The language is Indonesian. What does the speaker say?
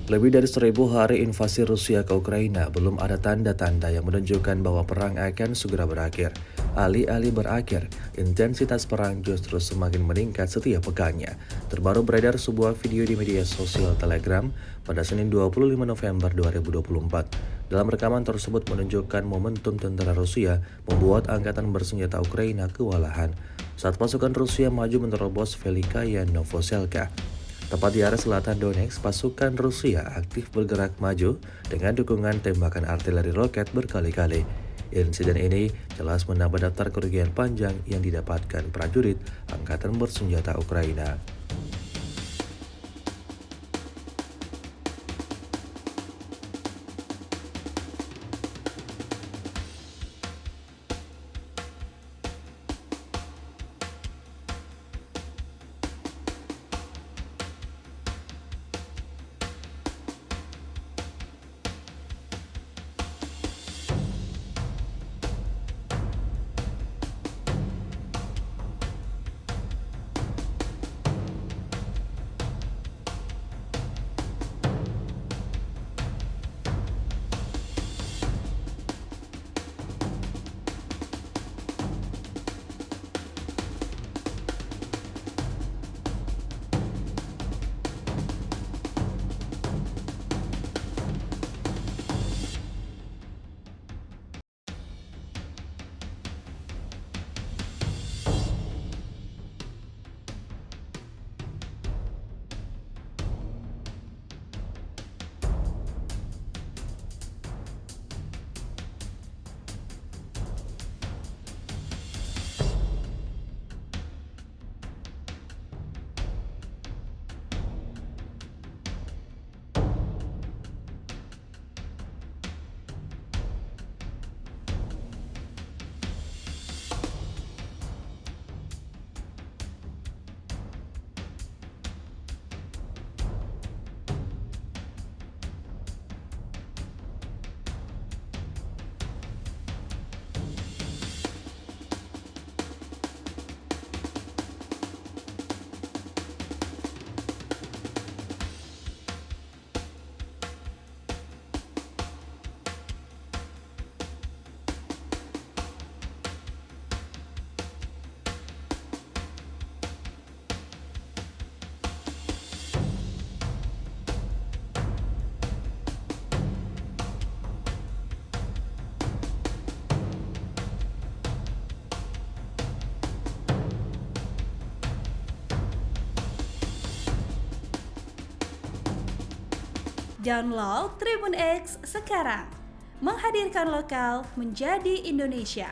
Lebih dari 1.000 hari invasi Rusia ke Ukraina, belum ada tanda-tanda yang menunjukkan bahwa perang akan segera berakhir. Alih-alih berakhir, intensitas perang justru semakin meningkat setiap pekannya. Terbaru beredar sebuah video di media sosial Telegram pada Senin 25 November 2024. Dalam rekaman tersebut menunjukkan momentum tentara Rusia membuat angkatan bersenjata Ukraina kewalahan saat pasukan Rusia maju menerobos Velikaya Novoselka. Tepat di area selatan Donetsk, pasukan Rusia aktif bergerak maju dengan dukungan tembakan artileri roket berkali-kali. Insiden ini jelas menambah daftar kerugian panjang yang didapatkan prajurit Angkatan Bersenjata Ukraina. Download Tribun X sekarang, menghadirkan lokal menjadi Indonesia.